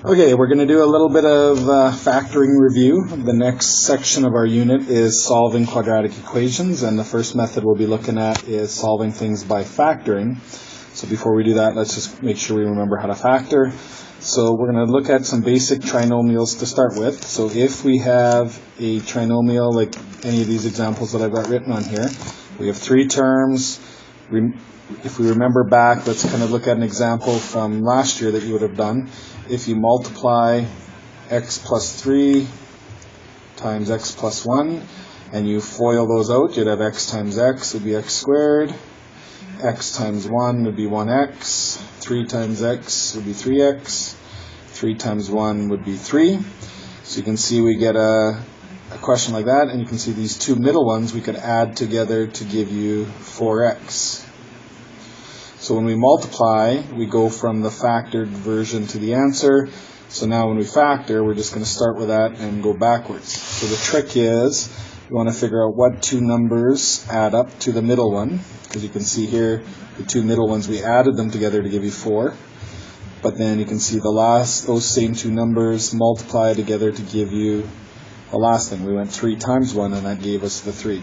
Okay, we're going to do a little bit of factoring review. The next section of our unit is solving quadratic equations, and the first method we'll be looking at is solving things by factoring. So before we do that, let's just make sure we remember how to factor. So we're going to look at some basic trinomials to start with. So if we have a trinomial like any of these examples that I've got written on here, we have three terms. If we remember back, let's kind of look at an example from last year that you would have done. If you multiply x plus 3 times x plus 1, and you FOIL those out, you'd have x times x would be x squared, x times 1 would be 1x, 3 times x would be 3x, 3 times 1 would be 3. So you can see we get a question like that, and you can see these two middle ones we could add together to give you 4x. So when we multiply, we go from the factored version to the answer. So now when we factor, we're just going to start with that and go backwards. So the trick is, you want to figure out what two numbers add up to the middle one. Because you can see here, the two middle ones, we added them together to give you 4. But then you can see those same two numbers multiply together to give you the last thing. We went 3 times 1, and that gave us the 3.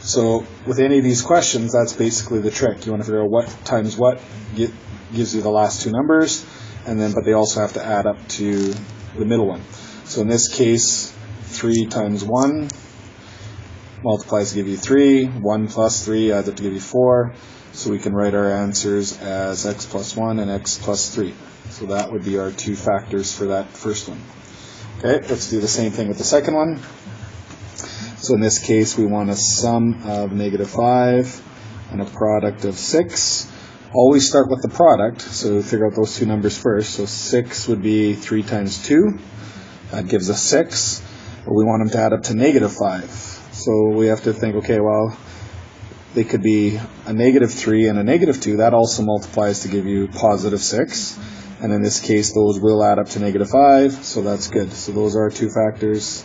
So with any of these questions, that's basically the trick. You want to figure out what times what gives you the last two numbers, but they also have to add up to the middle one. So in this case, 3 times 1 multiplies to give you 3. 1 plus 3 adds up to give you 4. So we can write our answers as x plus 1 and x plus 3. So that would be our two factors for that first one. Okay, let's do the same thing with the second one. So in this case, we want a sum of -5 and a product of 6. Always start with the product, so figure out those two numbers first. So 6 would be 3 times 2. That gives us 6. But we want them to add up to -5. So we have to think, okay, well, they could be a -3 and a -2. That also multiplies to give you positive 6. And in this case, those will add up to -5, so that's good. So those are our two factors,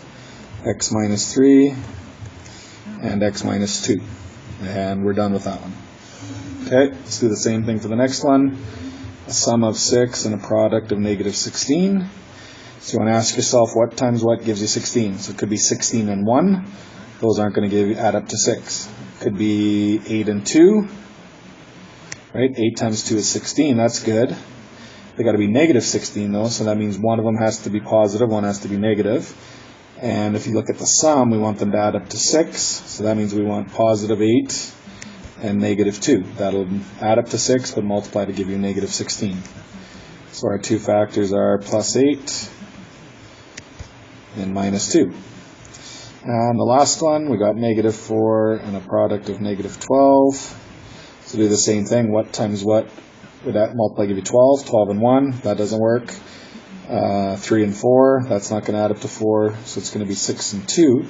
x minus 3 and x minus 2. And we're done with that one. Okay, let's do the same thing for the next one. A sum of 6 and a product of -16. So you want to ask yourself what times what gives you 16. So it could be 16 and 1. Those aren't going to add up to 6. It could be 8 and 2. Right? 8 times 2 is 16. That's good. They got to be -16 though, so that means one of them has to be positive, one has to be negative. And if you look at the sum, we want them to add up to 6. So that means we want positive 8 and -2. That'll add up to 6, but multiply to give you -16. So our two factors are plus 8 and -2. And the last one, we got -4 and a product of -12. So do the same thing. What times what would that multiply give you 12? 12 and 1, that doesn't work. 3 and 4, that's not going to add up to 4, so it's going to be 6 and 2.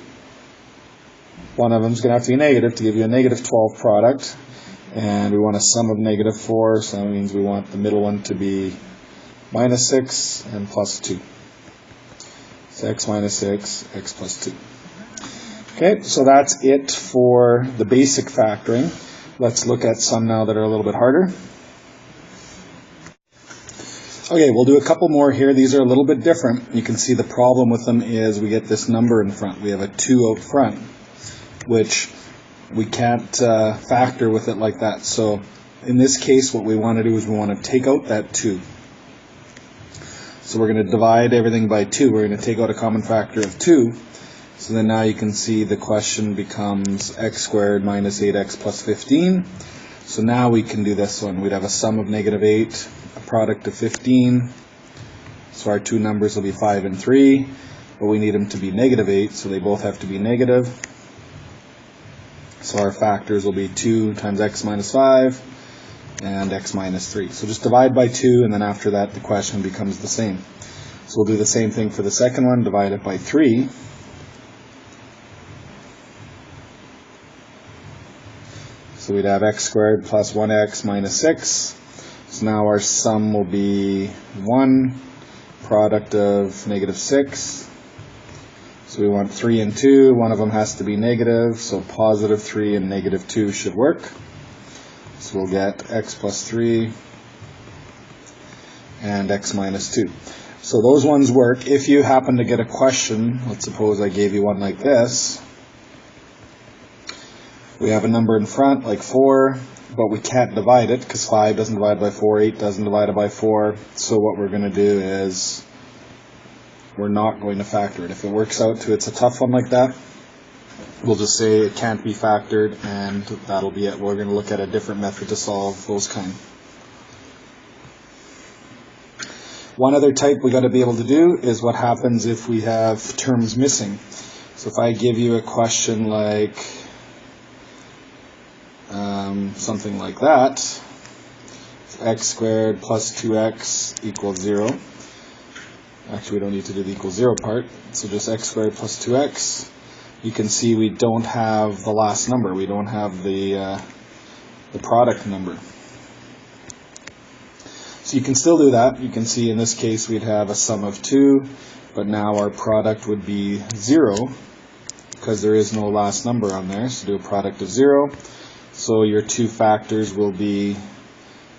One of them is going to have to be negative to give you a -12 product, and we want a sum of -4, so that means we want the middle one to be -6 and plus 2. So x minus 6, x plus 2. Okay, so that's it for the basic factoring. Let's look at some now that are a little bit harder. Okay, we'll do a couple more here. These are a little bit different. You can see the problem with them is we get this number in front. We have a 2 out front, which we can't factor with it like that. So in this case, what we want to do is we want to take out that 2. So we're going to divide everything by 2. We're going to take out a common factor of 2. So then now you can see the question becomes x squared minus 8x plus 15. So now we can do this one. We'd have a sum of -8, a product of 15. So our two numbers will be 5 and 3, but we need them to be -8, so they both have to be negative. So our factors will be 2 times x minus 5 and x minus 3. So just divide by 2, and then after that the question becomes the same. So we'll do the same thing for the second one, divide it by 3. So we'd have x squared plus 1x minus 6. So now our sum will be 1, product of -6. So we want 3 and 2. One of them has to be negative, so positive 3 and -2 should work. So we'll get x plus 3 and x minus 2. So those ones work. If you happen to get a question, let's suppose I gave you one like this. We have a number in front, like 4, but we can't divide it because 5 doesn't divide by 4, 8 doesn't divide it by 4. So what we're going to do is we're not going to factor it. If it works out to it's a tough one like that, we'll just say it can't be factored, and that'll be it. We're going to look at a different method to solve those kind. One other type we got to be able to do is what happens if we have terms missing. So if I give you a question like something like that, x squared plus 2x equals 0. Actually, we don't need to do the equals 0 part, so just x squared plus 2x. You can see we don't have the last number. We don't have the product number. So you can still do that. You can see in this case we'd have a sum of 2, but now our product would be 0 because there is no last number on there. So do a product of 0. So your two factors will be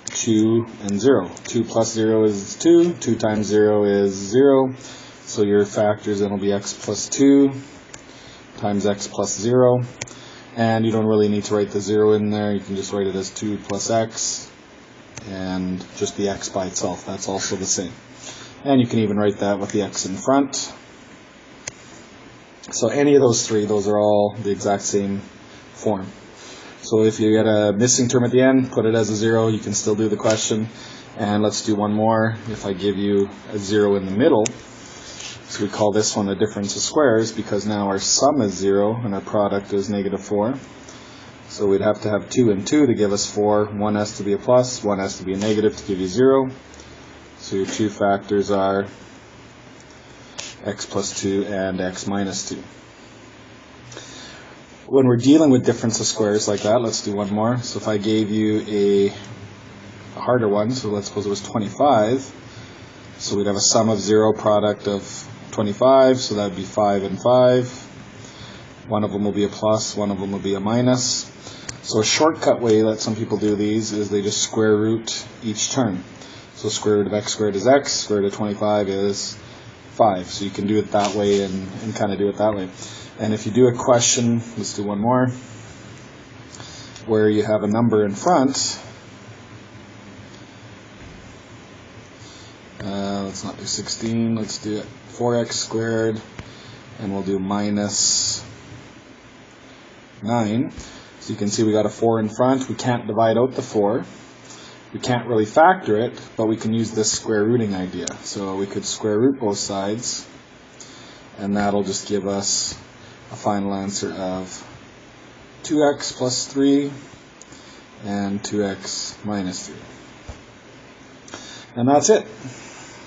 2 and 0. 2 plus 0 is 2. 2 times 0 is 0. So your factors then will be x plus 2 times x plus 0. And you don't really need to write the 0 in there. You can just write it as 2 plus x and just the x by itself. That's also the same. And you can even write that with the x in front. So any of those three, those are all the exact same form. So if you get a missing term at the end, put it as a 0. You can still do the question. And let's do one more. If I give you a 0 in the middle, so we call this one a difference of squares because now our sum is 0 and our product is -4. So we'd have to have 2 and 2 to give us 4. One has to be a plus, one has to be a negative to give you 0. So your two factors are x plus 2 and x minus 2. When we're dealing with difference of squares like that, let's do one more. So if I gave you a harder one, so let's suppose it was 25. So we'd have a sum of 0, product of 25, so that would be 5 and 5. One of them will be a plus, one of them will be a minus. So a shortcut way that some people do these is they just square root each term. So square root of x squared is x, square root of 25 is 5. So you can do it that way and kind of do it that way. And if you do a question, let's do one more, where you have a number in front, let's not do 16, let's do it 4x squared, and we'll do minus 9. So you can see we got a 4 in front. We can't divide out the 4. We can't really factor it, but we can use this square rooting idea. So we could square root both sides, and that'll just give us a final answer of 2x plus 3 and 2x minus 3. And that's it.